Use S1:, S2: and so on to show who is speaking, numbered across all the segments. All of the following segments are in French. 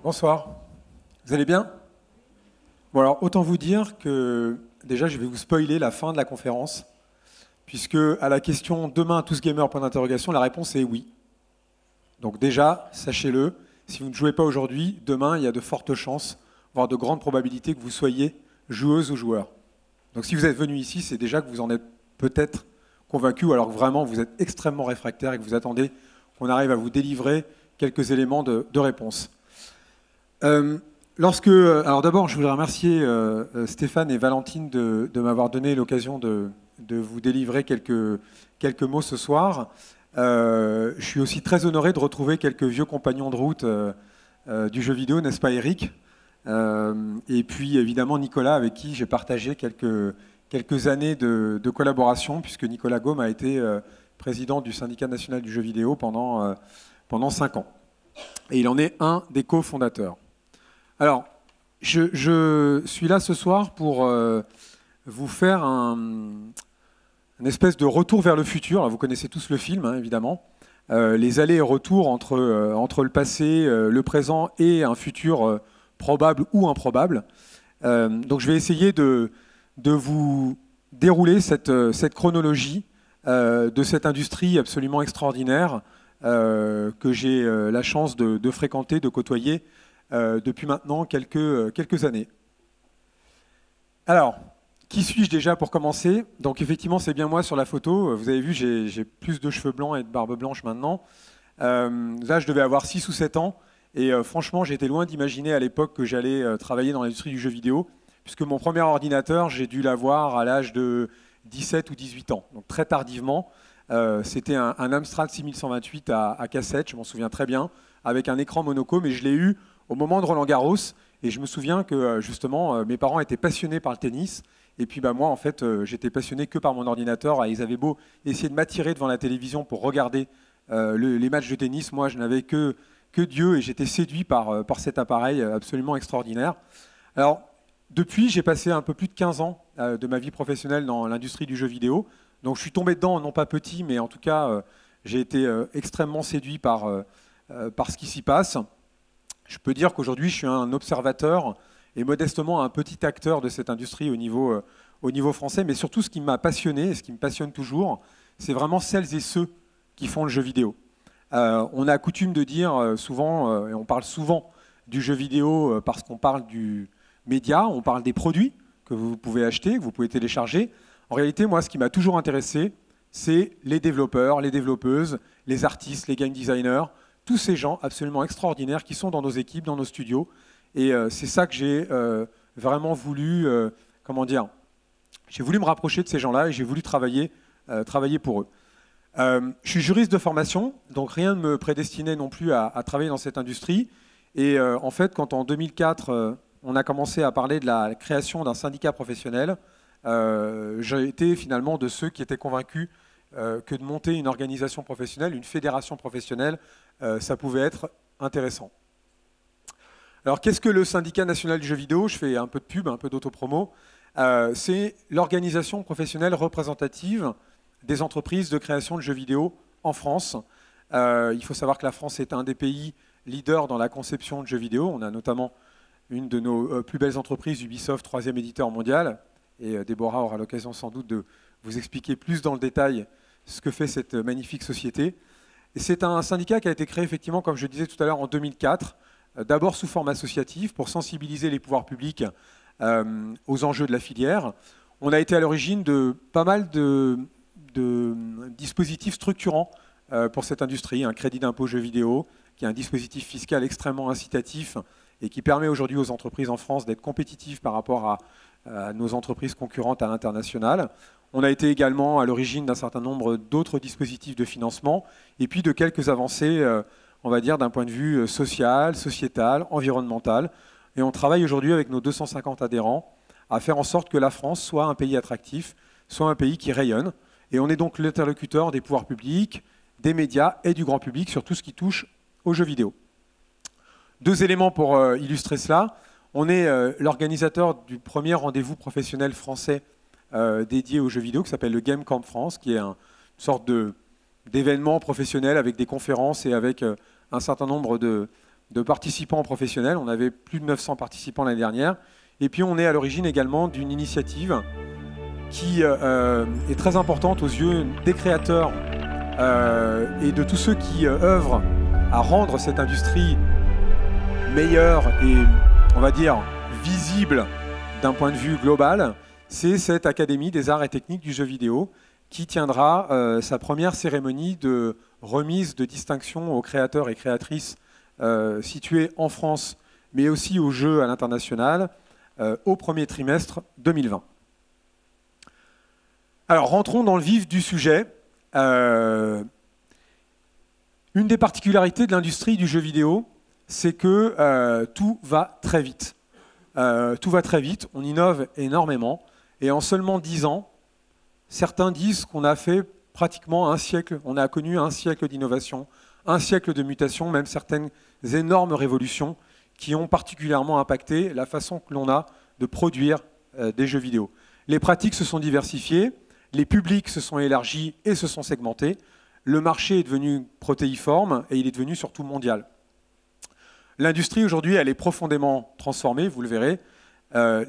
S1: Bonsoir, vous allez bien? Bon alors autant vous dire que déjà je vais vous spoiler la fin de la conférence, puisque à la question demain tous gamers point d'interrogation, la réponse est oui. Donc déjà, sachez-le, si vous ne jouez pas aujourd'hui, demain il y a de fortes chances, voire de grandes probabilités que vous soyez joueuse ou joueur. Donc si vous êtes venu ici, c'est déjà que vous en êtes peut-être convaincu, ou alors que vraiment vous êtes extrêmement réfractaire et que vous attendez qu'on arrive à vous délivrer quelques éléments de réponse. Alors d'abord, je voudrais remercier Stéphane et Valentine de m'avoir donné l'occasion de vous délivrer quelques mots ce soir. Je suis aussi très honoré de retrouver quelques vieux compagnons de route du jeu vidéo, n'est-ce pas Eric? Et puis évidemment Nicolas, avec qui j'ai partagé quelques années de collaboration, puisque Nicolas Gaume a été président du syndicat national du jeu vidéo pendant 5 ans. Et il en est un des cofondateurs. Alors, je suis là ce soir pour vous faire une espèce de retour vers le futur. Alors, vous connaissez tous le film, hein, évidemment. Les allers et retours entre le passé, le présent et un futur probable ou improbable. Donc, je vais essayer de vous dérouler cette chronologie de cette industrie absolument extraordinaire que j'ai la chance de fréquenter, de côtoyer depuis maintenant quelques années. Alors, qui suis-je déjà pour commencer? Donc effectivement, c'est bien moi sur la photo. Vous avez vu, j'ai plus de cheveux blancs et de barbe blanche maintenant. Là, je devais avoir 6 ou 7 ans. Et franchement, j'étais loin d'imaginer à l'époque que j'allais travailler dans l'industrie du jeu vidéo, puisque mon premier ordinateur, j'ai dû l'avoir à l'âge de 17 ou 18 ans, donc très tardivement. C'était un Amstrad 6128 à cassette, je m'en souviens très bien, avec un écran Monaco, mais je l'ai eu au moment de Roland-Garros, et je me souviens que justement mes parents étaient passionnés par le tennis, et puis moi en fait j'étais passionné que par mon ordinateur. Ils avaient beau essayer de m'attirer devant la télévision pour regarder les matchs de tennis, moi je n'avais que Dieu, et j'étais séduit par cet appareil absolument extraordinaire. Alors depuis, j'ai passé un peu plus de 15 ans de ma vie professionnelle dans l'industrie du jeu vidéo, donc je suis tombé dedans, non pas petit, mais en tout cas j'ai été extrêmement séduit par ce qui s'y passe. Je peux dire qu'aujourd'hui, je suis un observateur et modestement un petit acteur de cette industrie au niveau français. Mais surtout, ce qui m'a passionné et ce qui me passionne toujours, c'est vraiment celles et ceux qui font le jeu vidéo. On a coutume de dire souvent, et on parle souvent du jeu vidéo parce qu'on parle du média, on parle des produits que vous pouvez acheter, que vous pouvez télécharger. En réalité, moi, ce qui m'a toujours intéressé, c'est les développeurs, les développeuses, les artistes, les game designers, tous ces gens absolument extraordinaires qui sont dans nos équipes, dans nos studios. Et c'est ça que j'ai vraiment voulu, j'ai voulu me rapprocher de ces gens-là et j'ai voulu travailler pour eux. Je suis juriste de formation, donc rien ne me prédestinait non plus à travailler dans cette industrie. Et en fait, quand en 2004, on a commencé à parler de la création d'un syndicat professionnel, j'ai été finalement de ceux qui étaient convaincus que de monter une organisation professionnelle, une fédération professionnelle, ça pouvait être intéressant. Alors qu'est-ce que le syndicat national du jeu vidéo? Je fais un peu de pub, un peu d'autopromo. C'est l'organisation professionnelle représentative des entreprises de création de jeux vidéo en France. Il faut savoir que la France est un des pays leaders dans la conception de jeux vidéo. On a notamment une de nos plus belles entreprises, Ubisoft, 3e éditeur mondial. Et Déborah aura l'occasion sans doute de vous expliquer plus dans le détail ce que fait cette magnifique société. Et c'est un syndicat qui a été créé effectivement, comme je disais tout à l'heure, en 2004, d'abord sous forme associative pour sensibiliser les pouvoirs publics aux enjeux de la filière. On a été à l'origine de pas mal de dispositifs structurants pour cette industrie, un crédit d'impôt jeux vidéo, qui est un dispositif fiscal extrêmement incitatif et qui permet aujourd'hui aux entreprises en France d'être compétitives par rapport à nos entreprises concurrentes à l'international. On a été également à l'origine d'un certain nombre d'autres dispositifs de financement et puis de quelques avancées, on va dire, d'un point de vue social, sociétal, environnemental. Et on travaille aujourd'hui avec nos 250 adhérents à faire en sorte que la France soit un pays attractif, soit un pays qui rayonne. Et on est donc l'interlocuteur des pouvoirs publics, des médias et du grand public sur tout ce qui touche aux jeux vidéo. 2 éléments pour illustrer cela. On est l'organisateur du premier rendez-vous professionnel français dédié aux jeux vidéo qui s'appelle le Game Camp France, qui est une sorte d'événement professionnel avec des conférences et avec un certain nombre de participants professionnels. On avait plus de 900 participants l'année dernière. Et puis on est à l'origine également d'une initiative qui est très importante aux yeux des créateurs et de tous ceux qui œuvrent à rendre cette industrie meilleure et, on va dire, visible d'un point de vue global. C'est cette Académie des arts et techniques du jeu vidéo qui tiendra sa première cérémonie de remise de distinction aux créateurs et créatrices situés en France, mais aussi aux jeux à l'international, au premier trimestre 2020. Alors, rentrons dans le vif du sujet. Une des particularités de l'industrie du jeu vidéo, c'est que tout va très vite. Tout va très vite, on innove énormément, et en seulement 10 ans, certains disent qu'on a fait pratiquement un siècle, on a connu un siècle d'innovation, un siècle de mutation, même certaines énormes révolutions qui ont particulièrement impacté la façon que l'on a de produire des jeux vidéo. Les pratiques se sont diversifiées, les publics se sont élargis et se sont segmentés, le marché est devenu protéiforme et il est devenu surtout mondial. L'industrie aujourd'hui, elle est profondément transformée, vous le verrez.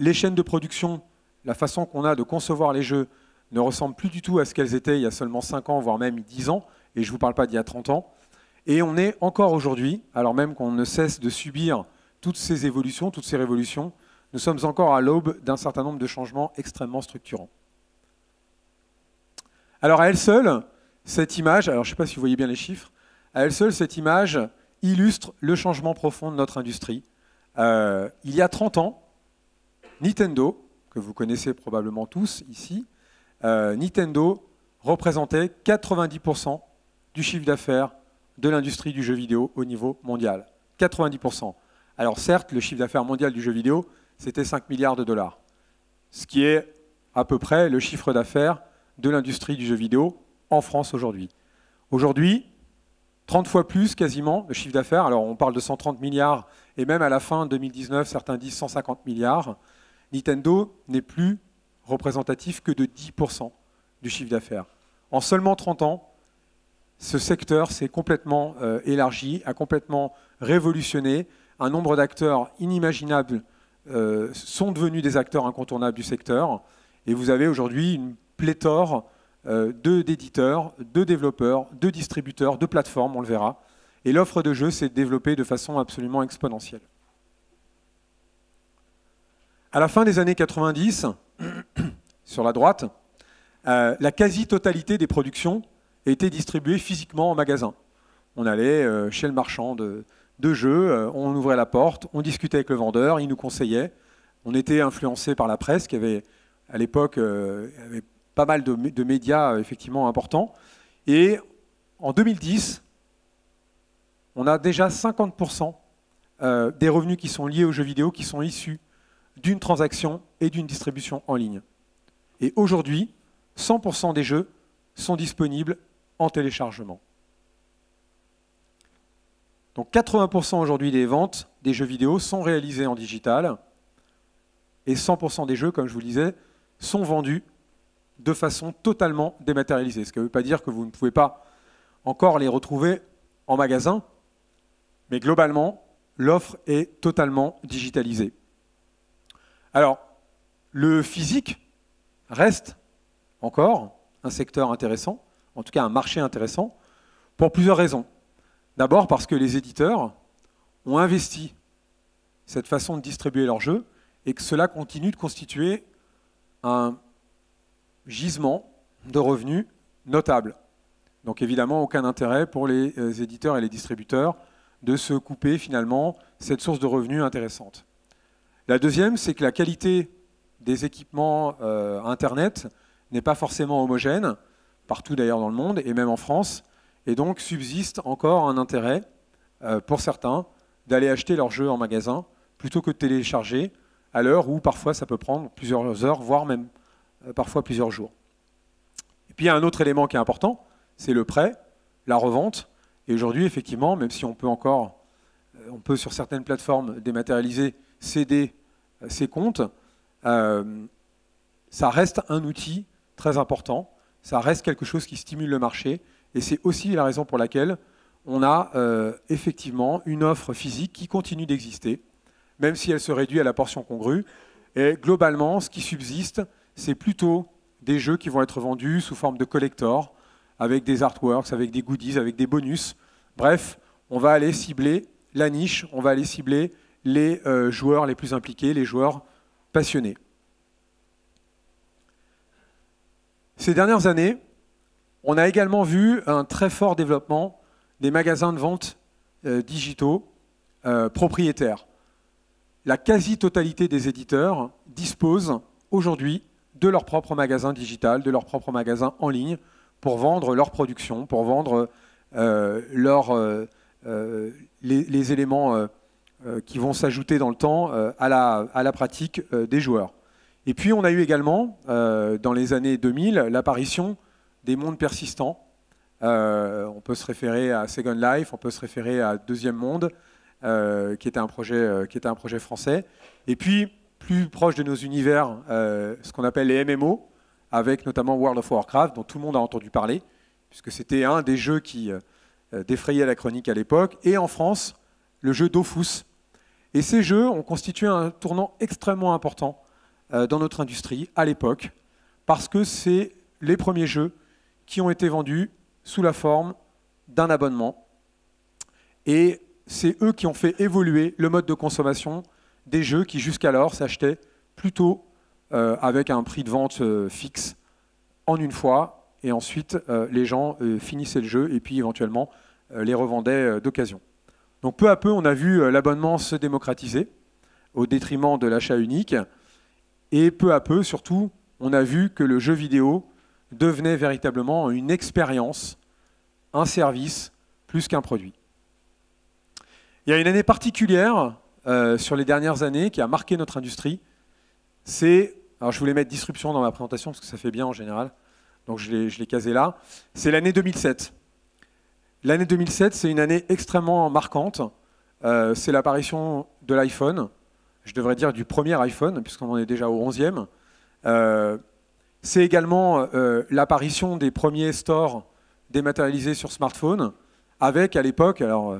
S1: Les chaînes de production, la façon qu'on a de concevoir les jeux ne ressemble plus du tout à ce qu'elles étaient il y a seulement 5 ans, voire même 10 ans, et je ne vous parle pas d'il y a 30 ans. Et on est encore aujourd'hui, alors même qu'on ne cesse de subir toutes ces évolutions, toutes ces révolutions, nous sommes encore à l'aube d'un certain nombre de changements extrêmement structurants. Alors à elle seule, cette image, alors je ne sais pas si vous voyez bien les chiffres, à elle seule, cette image illustre le changement profond de notre industrie. Il y a 30 ans, Nintendo, que vous connaissez probablement tous ici, Nintendo représentait 90% du chiffre d'affaires de l'industrie du jeu vidéo au niveau mondial. 90%. Alors certes, le chiffre d'affaires mondial du jeu vidéo, c'était 5 milliards de dollars, ce qui est à peu près le chiffre d'affaires de l'industrie du jeu vidéo en France aujourd'hui. Aujourd'hui, 30 fois plus quasiment le chiffre d'affaires. Alors on parle de 130 milliards et même à la fin 2019, certains disent 150 milliards. Nintendo n'est plus représentatif que de 10% du chiffre d'affaires. En seulement 30 ans, ce secteur s'est complètement élargi, a complètement révolutionné. Un nombre d'acteurs inimaginables sont devenus des acteurs incontournables du secteur. Et vous avez aujourd'hui une pléthore d'éditeurs, de développeurs, de distributeurs, de plateformes, on le verra. Et l'offre de jeux s'est développée de façon absolument exponentielle. À la fin des années 90, sur la droite, la quasi-totalité des productions étaient distribuées physiquement en magasin. On allait chez le marchand de jeux, on ouvrait la porte, on discutait avec le vendeur, il nous conseillait. On était influencé par la presse, qui avait, à l'époque, avait pas mal de médias effectivement importants. Et en 2010, on a déjà 50% des revenus qui sont liés aux jeux vidéo qui sont issus d'une transaction et d'une distribution en ligne. Et aujourd'hui, 100% des jeux sont disponibles en téléchargement. Donc 80% aujourd'hui des ventes des jeux vidéo sont réalisées en digital et 100% des jeux, comme je vous le disais, sont vendus de façon totalement dématérialisée. Ce qui ne veut pas dire que vous ne pouvez pas encore les retrouver en magasin, mais globalement, l'offre est totalement digitalisée. Alors, le physique reste encore un secteur intéressant, en tout cas un marché intéressant, pour plusieurs raisons. D'abord parce que les éditeurs ont investi cette façon de distribuer leurs jeux et que cela continue de constituer un gisement de revenus notable. Donc évidemment, aucun intérêt pour les éditeurs et les distributeurs de se couper finalement cette source de revenus intéressante. La deuxième, c'est que la qualité des équipements Internet n'est pas forcément homogène, partout d'ailleurs dans le monde, et même en France, et donc subsiste encore un intérêt pour certains d'aller acheter leurs jeux en magasin plutôt que de télécharger à l'heure où parfois ça peut prendre plusieurs heures, voire même parfois plusieurs jours. Et puis il y a un autre élément qui est important, c'est le prêt, la revente. Et aujourd'hui, effectivement, même si on peut sur certaines plateformes dématérialiser, céder ses comptes, ça reste un outil très important, ça reste quelque chose qui stimule le marché, et c'est aussi la raison pour laquelle on a effectivement une offre physique qui continue d'exister, même si elle se réduit à la portion congrue. Et globalement, ce qui subsiste, c'est plutôt des jeux qui vont être vendus sous forme de collector, avec des artworks, avec des goodies, avec des bonus. Bref, on va aller cibler la niche, on va aller cibler les joueurs les plus impliqués, les joueurs passionnés. Ces dernières années, on a également vu un très fort développement des magasins de vente digitaux propriétaires. La quasi-totalité des éditeurs disposent aujourd'hui de leur propre magasin digital, de leur propre magasin en ligne, pour vendre leur production, pour vendre les éléments qui vont s'ajouter dans le temps à la pratique des joueurs. Et puis on a eu également, dans les années 2000, l'apparition des mondes persistants. On peut se référer à Second Life, on peut se référer à Deuxième Monde, qui était un projet français. Et puis, plus proche de nos univers, ce qu'on appelle les MMO, avec notamment World of Warcraft, dont tout le monde a entendu parler, puisque c'était un des jeux qui défrayait la chronique à l'époque, et en France, le jeu Dofus. Et ces jeux ont constitué un tournant extrêmement important dans notre industrie à l'époque, parce que c'est les premiers jeux qui ont été vendus sous la forme d'un abonnement. Et c'est eux qui ont fait évoluer le mode de consommation des jeux qui jusqu'alors s'achetaient plutôt avec un prix de vente fixe en une fois, et ensuite les gens finissaient le jeu et puis éventuellement les revendaient d'occasion. Donc peu à peu, on a vu l'abonnement se démocratiser au détriment de l'achat unique, et peu à peu, surtout, on a vu que le jeu vidéo devenait véritablement une expérience, un service, plus qu'un produit. Il y a une année particulière sur les dernières années qui a marqué notre industrie. Alors je voulais mettre disruption dans ma présentation parce que ça fait bien en général, donc je l'ai casé là. C'est l'année 2007. L'année 2007, c'est une année extrêmement marquante. C'est l'apparition de l'iPhone, je devrais dire du premier iPhone, puisqu'on en est déjà au 11e. C'est également l'apparition des premiers stores dématérialisés sur smartphone, avec à l'époque, alors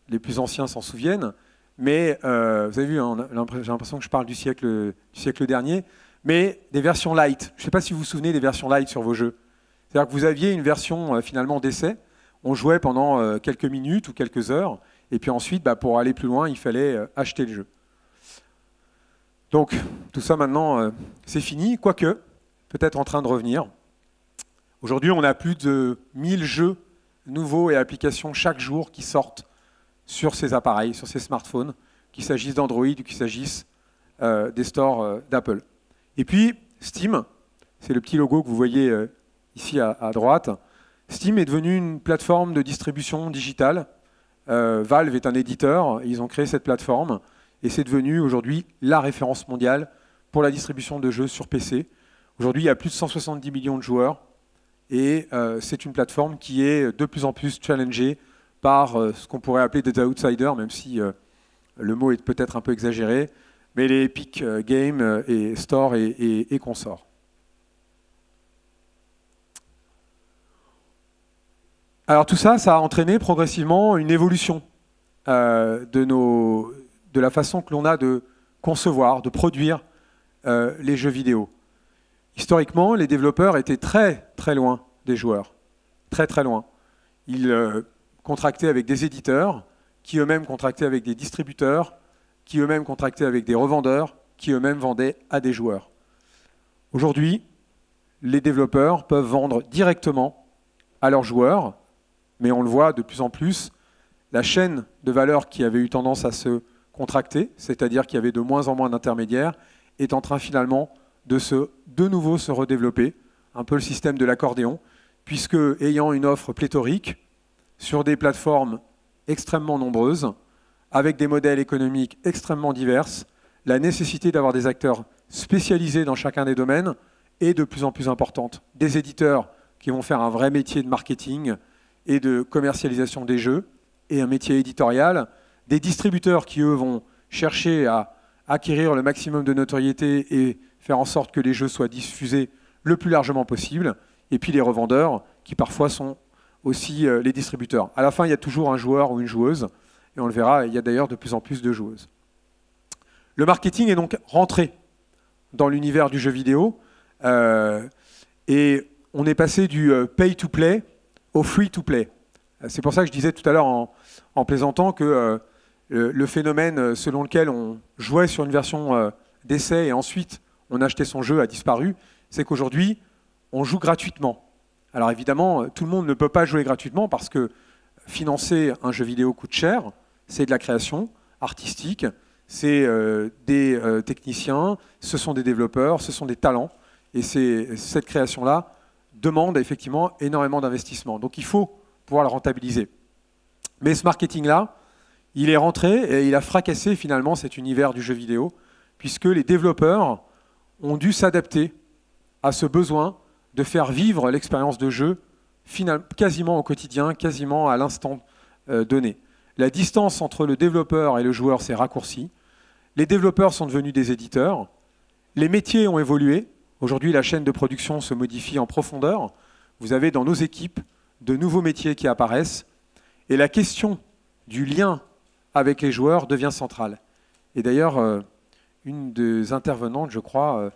S1: les plus anciens s'en souviennent, mais vous avez vu, hein, j'ai l'impression que je parle du siècle dernier, mais des versions light. Je ne sais pas si vous vous souvenez des versions light sur vos jeux. C'est-à-dire que vous aviez une version finalement d'essai, on jouait pendant quelques minutes ou quelques heures, et puis ensuite, pour aller plus loin, il fallait acheter le jeu. Donc, tout ça maintenant, c'est fini, quoique, peut-être en train de revenir. Aujourd'hui, on a plus de 1000 jeux nouveaux et applications chaque jour qui sortent sur ces appareils, sur ces smartphones, qu'il s'agisse d'Android ou qu'il s'agisse des stores d'Apple. Et puis, Steam, c'est le petit logo que vous voyez ici à droite. Steam est devenu une plateforme de distribution digitale. Valve est un éditeur, ils ont créé cette plateforme, et c'est devenu aujourd'hui la référence mondiale pour la distribution de jeux sur PC. Aujourd'hui, il y a plus de 170 millions de joueurs, et c'est une plateforme qui est de plus en plus challengée par ce qu'on pourrait appeler des outsiders, même si le mot est peut-être un peu exagéré, mais les Epic Games et Store et consorts. Alors tout ça, ça a entraîné progressivement une évolution de la façon que l'on a de concevoir, de produire les jeux vidéo. Historiquement, les développeurs étaient très très loin des joueurs, très très loin. Ils contractaient avec des éditeurs, qui eux-mêmes contractaient avec des distributeurs, qui eux-mêmes contractaient avec des revendeurs, qui eux-mêmes vendaient à des joueurs. Aujourd'hui, les développeurs peuvent vendre directement à leurs joueurs, mais on le voit de plus en plus, la chaîne de valeur qui avait eu tendance à se contracter, c'est-à-dire qu'il y avait de moins en moins d'intermédiaires, est en train finalement de nouveau se redévelopper, un peu le système de l'accordéon, puisque ayant une offre pléthorique sur des plateformes extrêmement nombreuses, avec des modèles économiques extrêmement divers, la nécessité d'avoir des acteurs spécialisés dans chacun des domaines est de plus en plus importante. Des éditeurs qui vont faire un vrai métier de marketing et de commercialisation des jeux, et un métier éditorial, des distributeurs qui, eux, vont chercher à acquérir le maximum de notoriété et faire en sorte que les jeux soient diffusés le plus largement possible, et puis les revendeurs qui parfois sont aussi les distributeurs. À la fin, il y a toujours un joueur ou une joueuse, et on le verra, il y a d'ailleurs de plus en plus de joueuses. Le marketing est donc rentré dans l'univers du jeu vidéo, et on est passé du pay-to-play au free-to-play. C'est pour ça que je disais tout à l'heure en plaisantant que le phénomène selon lequel on jouait sur une version d'essai et ensuite on achetait son jeu a disparu, c'est qu'aujourd'hui, on joue gratuitement. Alors évidemment, tout le monde ne peut pas jouer gratuitement parce que financer un jeu vidéo coûte cher, c'est de la création artistique, c'est des techniciens, ce sont des développeurs, ce sont des talents, et cette création-là demande effectivement énormément d'investissement. Donc il faut pouvoir le rentabiliser. Mais ce marketing-là, il est rentré et il a fracassé finalement cet univers du jeu vidéo, puisque les développeurs ont dû s'adapter à ce besoin de faire vivre l'expérience de jeu quasiment au quotidien, quasiment à l'instant donné. La distance entre le développeur et le joueur s'est raccourcie. Les développeurs sont devenus des éditeurs. Les métiers ont évolué. Aujourd'hui, la chaîne de production se modifie en profondeur. Vous avez dans nos équipes de nouveaux métiers qui apparaissent. Et la question du lien avec les joueurs devient centrale. Et d'ailleurs, une des intervenantes, je crois,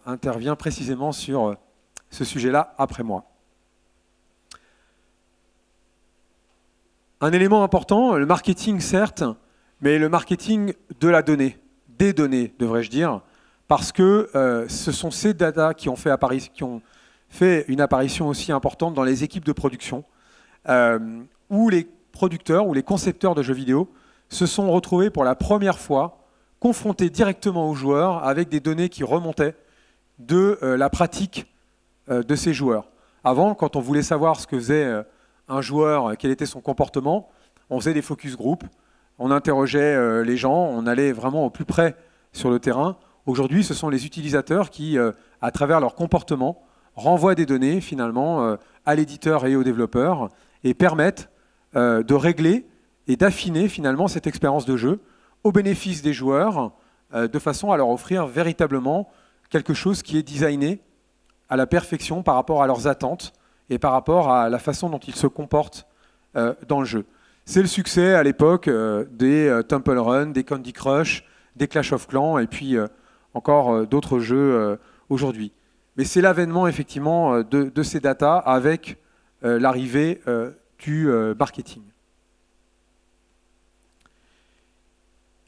S1: intervient précisément sur ce sujet-là après moi. Un élément important, le marketing certes, mais le marketing de la donnée, des données devrais-je dire, parce que ce sont ces data qui ont fait une apparition aussi importante dans les équipes de production, où les producteurs ou les concepteurs de jeux vidéo se sont retrouvés pour la première fois confrontés directement aux joueurs avec des données qui remontaient de la pratique de ces joueurs. Avant, quand on voulait savoir ce que faisait un joueur, quel était son comportement, on faisait des focus group, on interrogeait les gens, on allait vraiment au plus près sur le terrain. Aujourd'hui, ce sont les utilisateurs qui, à travers leur comportement, renvoient des données finalement à l'éditeur et aux développeurs et permettent de régler et d'affiner finalement cette expérience de jeu au bénéfice des joueurs de façon à leur offrir véritablement quelque chose qui est designé à la perfection par rapport à leurs attentes et par rapport à la façon dont ils se comportent dans le jeu. C'est le succès à l'époque des Temple Run, des Candy Crush, des Clash of Clans et puis encore d'autres jeux aujourd'hui. Mais c'est l'avènement effectivement de ces datas avec l'arrivée du marketing.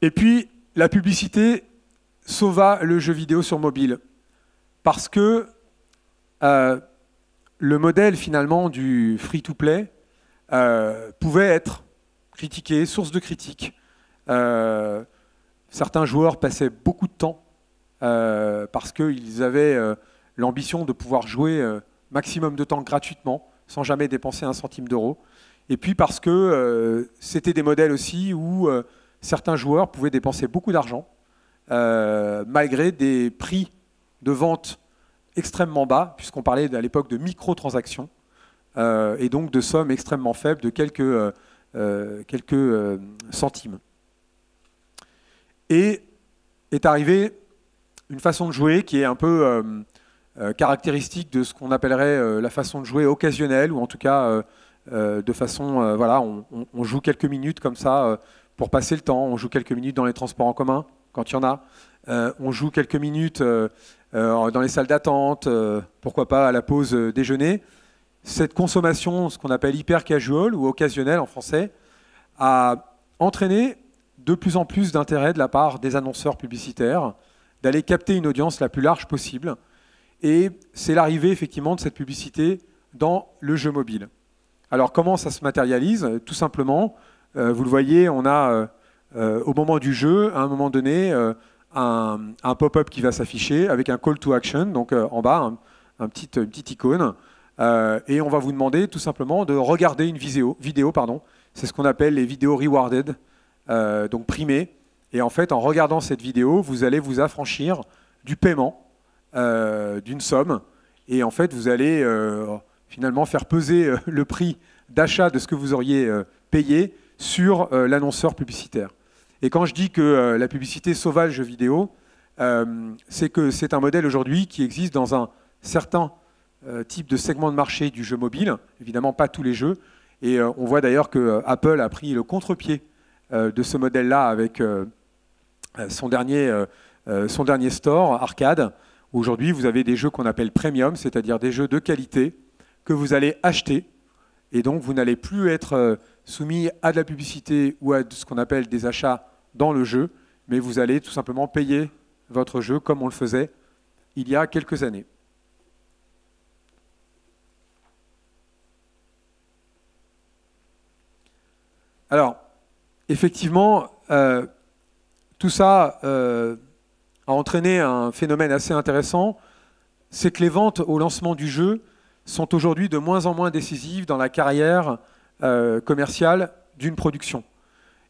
S1: Et puis la publicité sauva le jeu vidéo sur mobile parce que le modèle finalement du free-to-play pouvait être critiqué, source de critique. Certains joueurs passaient beaucoup de temps parce qu'ils avaient l'ambition de pouvoir jouer maximum de temps gratuitement, sans jamais dépenser un centime d'euro. Et puis parce que c'était des modèles aussi où certains joueurs pouvaient dépenser beaucoup d'argent, malgré des prix de vente extrêmement bas, puisqu'on parlait à l'époque de microtransactions, et donc de sommes extrêmement faibles de quelques centimes. Et est arrivée une façon de jouer qui est un peu caractéristique de ce qu'on appellerait la façon de jouer occasionnelle, ou en tout cas de façon, voilà, on joue quelques minutes comme ça pour passer le temps, on joue quelques minutes dans les transports en commun, quand il y en a, on joue quelques minutes dans les salles d'attente, pourquoi pas à la pause déjeuner. Cette consommation, ce qu'on appelle hyper casual ou occasionnelle en français, a entraîné de plus en plus d'intérêt de la part des annonceurs publicitaires d'aller capter une audience la plus large possible. Et c'est l'arrivée effectivement de cette publicité dans le jeu mobile. Alors comment ça se matérialise? Tout simplement, vous le voyez, on a au moment du jeu, à un moment donné, un pop-up qui va s'afficher avec un call to action, donc en bas, une petite icône, et on va vous demander tout simplement de regarder une vidéo. C'est ce qu'on appelle les vidéos rewarded, donc primées. Et en fait, en regardant cette vidéo, vous allez vous affranchir du paiement d'une somme. Et en fait, vous allez finalement faire peser le prix d'achat de ce que vous auriez payé sur l'annonceur publicitaire. Et quand je dis que la publicité sauva le jeu vidéo, c'est que c'est un modèle aujourd'hui qui existe dans un certain type de segment de marché du jeu mobile, évidemment pas tous les jeux, et on voit d'ailleurs que Apple a pris le contre-pied de ce modèle-là avec son dernier store, arcade. Aujourd'hui, vous avez des jeux qu'on appelle premium, c'est-à-dire des jeux de qualité que vous allez acheter, et donc vous n'allez plus être soumis à de la publicité ou à ce qu'on appelle des achats dans le jeu, mais vous allez tout simplement payer votre jeu comme on le faisait il y a quelques années. Alors, effectivement, tout ça a entraîné un phénomène assez intéressant, c'est que les ventes au lancement du jeu sont aujourd'hui de moins en moins décisives dans la carrière commerciale d'une production.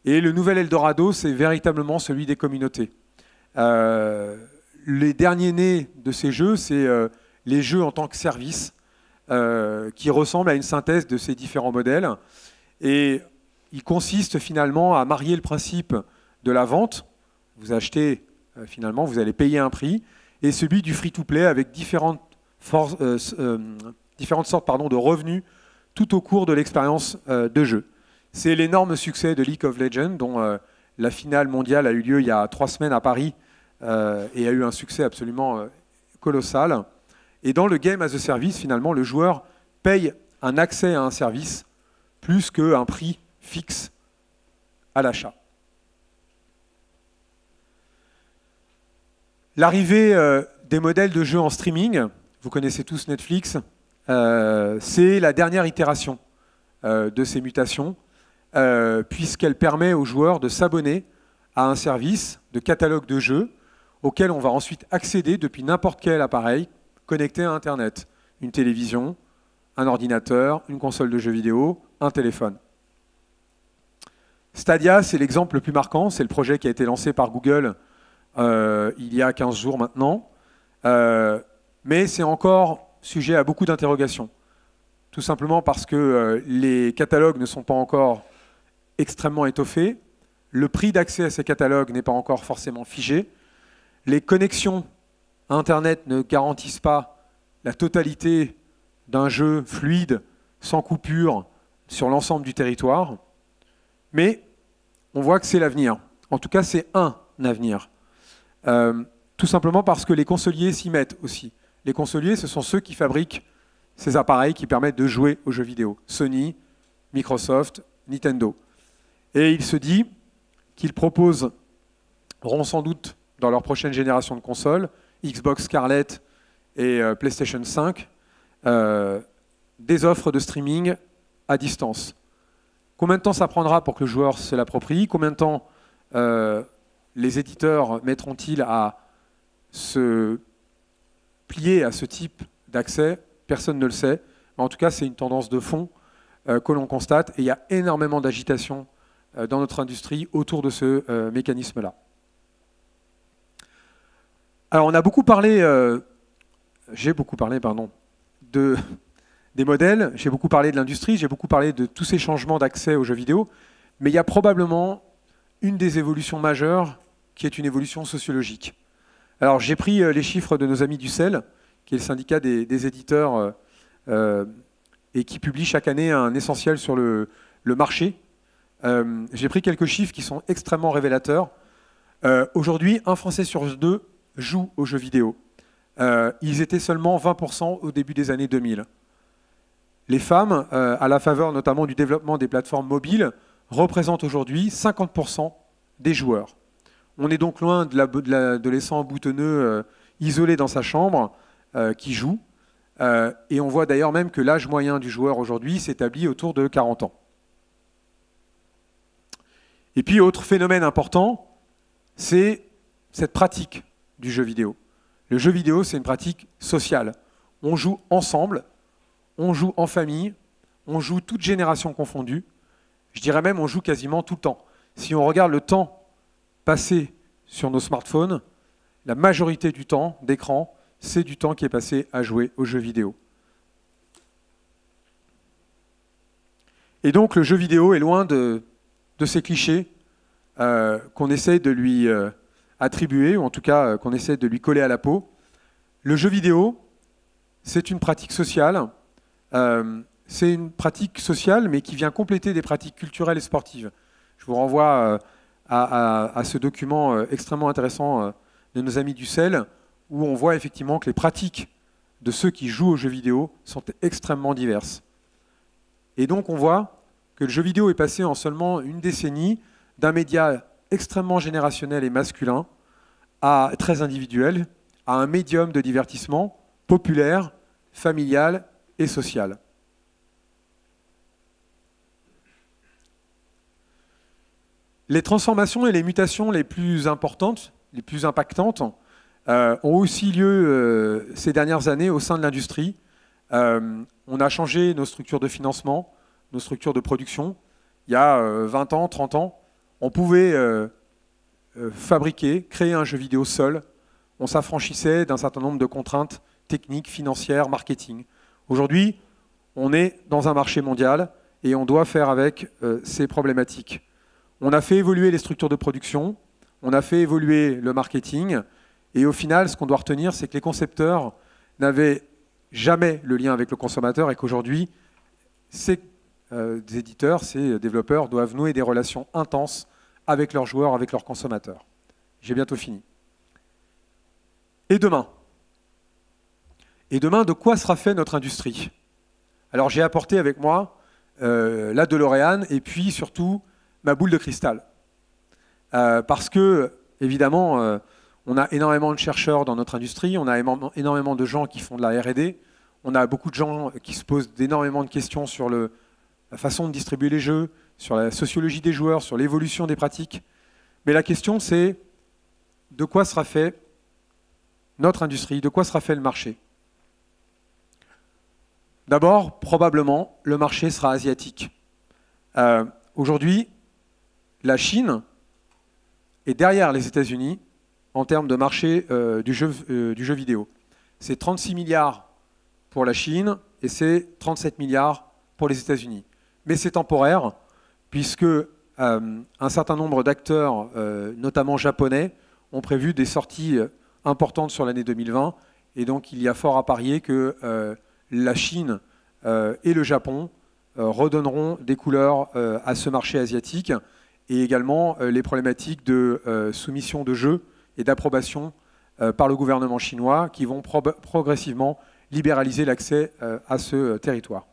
S1: Et le nouvel Eldorado, c'est véritablement celui des communautés. Les derniers nés de ces jeux, c'est les jeux en tant que service, qui ressemblent à une synthèse de ces différents modèles. Et il consiste finalement à marier le principe de la vente. Vous achetez, finalement, vous allez payer un prix, et celui du free-to-play avec différentes sortes de revenus tout au cours de l'expérience de jeu. C'est l'énorme succès de League of Legends, dont la finale mondiale a eu lieu il y a 3 semaines à Paris et a eu un succès absolument colossal. Et dans le game as a service, finalement, le joueur paye un accès à un service plus qu'un prix fixe à l'achat. L'arrivée des modèles de jeux en streaming, vous connaissez tous Netflix, c'est la dernière itération de ces mutations, puisqu'elle permet aux joueurs de s'abonner à un service de catalogue de jeux auquel on va ensuite accéder depuis n'importe quel appareil connecté à Internet. Une télévision, un ordinateur, une console de jeux vidéo, un téléphone. Stadia, c'est l'exemple le plus marquant, c'est le projet qui a été lancé par Google il y a 15 jours maintenant, mais c'est encore sujet à beaucoup d'interrogations. Tout simplement parce que les catalogues ne sont pas encore extrêmement étoffés, le prix d'accès à ces catalogues n'est pas encore forcément figé, les connexions à Internet ne garantissent pas la totalité d'un jeu fluide, sans coupure, sur l'ensemble du territoire, mais on voit que c'est l'avenir. En tout cas, c'est un avenir. Tout simplement parce que les consoliers s'y mettent aussi. Les consoliers, ce sont ceux qui fabriquent ces appareils qui permettent de jouer aux jeux vidéo. Sony, Microsoft, Nintendo. Et il se dit qu'ils proposeront sans doute dans leur prochaine génération de consoles, Xbox Scarlett et PlayStation 5, des offres de streaming à distance. Combien de temps ça prendra pour que le joueur se l'approprie? Combien de temps les éditeurs mettront-ils à se plier à ce type d'accès? Personne ne le sait. Mais en tout cas, c'est une tendance de fond que l'on constate. Et il y a énormément d'agitation dans notre industrie autour de ce mécanisme-là. Alors, on a beaucoup parlé, j'ai beaucoup parlé, pardon, des modèles, j'ai beaucoup parlé de l'industrie, j'ai beaucoup parlé de tous ces changements d'accès aux jeux vidéo, mais il y a probablement une des évolutions majeures qui est une évolution sociologique. Alors, j'ai pris les chiffres de nos amis du CEL, qui est le syndicat des éditeurs et qui publie chaque année un essentiel sur le marché. J'ai pris quelques chiffres qui sont extrêmement révélateurs. Aujourd'hui, 1 Français sur 2 joue aux jeux vidéo. Ils étaient seulement 20% au début des années 2000. Les femmes, à la faveur notamment du développement des plateformes mobiles, représentent aujourd'hui 50% des joueurs. On est donc loin de l'adolescent boutonneux isolé dans sa chambre qui joue. Et on voit d'ailleurs même que l'âge moyen du joueur aujourd'hui s'établit autour de 40 ans. Et puis, autre phénomène important, c'est cette pratique du jeu vidéo. Le jeu vidéo, c'est une pratique sociale. On joue ensemble, on joue en famille, on joue toutes générations confondues. Je dirais même on joue quasiment tout le temps. Si on regarde le temps passé sur nos smartphones, la majorité du temps d'écran, c'est du temps qui est passé à jouer aux jeux vidéo. Et donc le jeu vidéo est loin de ces clichés qu'on essaie de lui attribuer, ou en tout cas qu'on essaie de lui coller à la peau. Le jeu vidéo, c'est une pratique sociale. C'est une pratique sociale, mais qui vient compléter des pratiques culturelles et sportives. Je vous renvoie à ce document extrêmement intéressant de nos amis du CEL, où on voit effectivement que les pratiques de ceux qui jouent aux jeux vidéo sont extrêmement diverses. Et donc on voit que le jeu vidéo est passé en seulement une décennie d'un média extrêmement générationnel et masculin à très individuel, à un médium de divertissement populaire, familial et social. Les transformations et les mutations les plus importantes, les plus impactantes, ont aussi lieu ces dernières années au sein de l'industrie. On a changé nos structures de financement, nos structures de production. Il y a 20 ans, 30 ans, on pouvait fabriquer, créer un jeu vidéo seul. On s'affranchissait d'un certain nombre de contraintes techniques, financières, marketing. Aujourd'hui, on est dans un marché mondial et on doit faire avec ces problématiques. On a fait évoluer les structures de production, on a fait évoluer le marketing, et au final, ce qu'on doit retenir, c'est que les concepteurs n'avaient jamais le lien avec le consommateur et qu'aujourd'hui, ces éditeurs, ces développeurs doivent nouer des relations intenses avec leurs joueurs, avec leurs consommateurs. J'ai bientôt fini. Et demain? Et demain, de quoi sera fait notre industrie? Alors j'ai apporté avec moi la DeLorean et puis surtout ma boule de cristal. Parce que, évidemment, on a énormément de chercheurs dans notre industrie, on a énormément de gens qui font de la R&D, on a beaucoup de gens qui se posent énormément de questions sur la façon de distribuer les jeux, sur la sociologie des joueurs, sur l'évolution des pratiques. Mais la question, c'est de quoi sera fait notre industrie, de quoi sera fait le marché? D'abord, probablement, le marché sera asiatique. Aujourd'hui, la Chine est derrière les États-Unis en termes de marché du jeu vidéo. C'est 36 milliards pour la Chine et c'est 37 milliards pour les États-Unis. Mais c'est temporaire, puisque un certain nombre d'acteurs, notamment japonais, ont prévu des sorties importantes sur l'année 2020. Et donc il y a fort à parier que la Chine et le Japon redonneront des couleurs à ce marché asiatique, et également les problématiques de soumission de jeux et d'approbation par le gouvernement chinois qui vont progressivement libéraliser l'accès à ce territoire.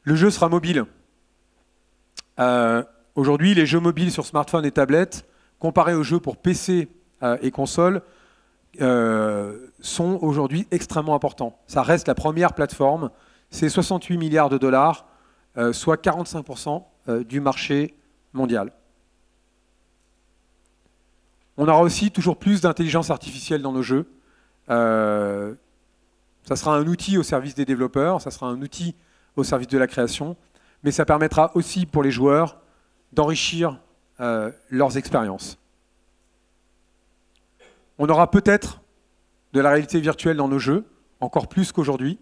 S1: Le jeu sera mobile. Aujourd'hui, les jeux mobiles sur smartphone et tablette, comparés aux jeux pour PC et console, sont aujourd'hui extrêmement importants. Ça reste la première plateforme. C'est 68 milliards de dollars, soit 45% du marché mondial. On aura aussi toujours plus d'intelligence artificielle dans nos jeux. Ça sera un outil au service des développeurs, ça sera un outil au service de la création, mais ça permettra aussi pour les joueurs d'enrichir leurs expériences. On aura peut-être de la réalité virtuelle dans nos jeux, encore plus qu'aujourd'hui.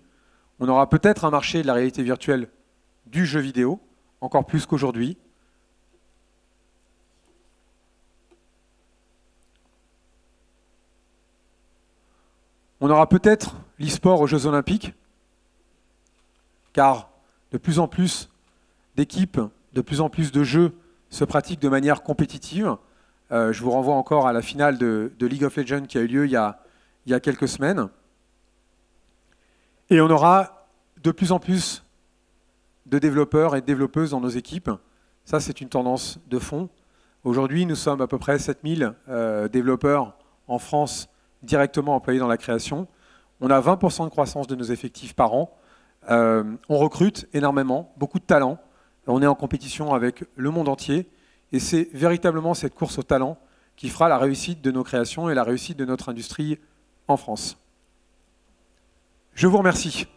S1: On aura peut-être un marché de la réalité virtuelle du jeu vidéo, encore plus qu'aujourd'hui. On aura peut-être l'e-sport aux Jeux Olympiques, car de plus en plus d'équipes, de plus en plus de jeux se pratiquent de manière compétitive. Je vous renvoie encore à la finale de League of Legends qui a eu lieu il y a quelques semaines. Et on aura de plus en plus de développeurs et de développeuses dans nos équipes. Ça, c'est une tendance de fond. Aujourd'hui, nous sommes à peu près 7000 développeurs en France directement employés dans la création. On a 20% de croissance de nos effectifs par an. On recrute énormément, beaucoup de talents. On est en compétition avec le monde entier. Et c'est véritablement cette course au talent qui fera la réussite de nos créations et la réussite de notre industrie en France. Je vous remercie.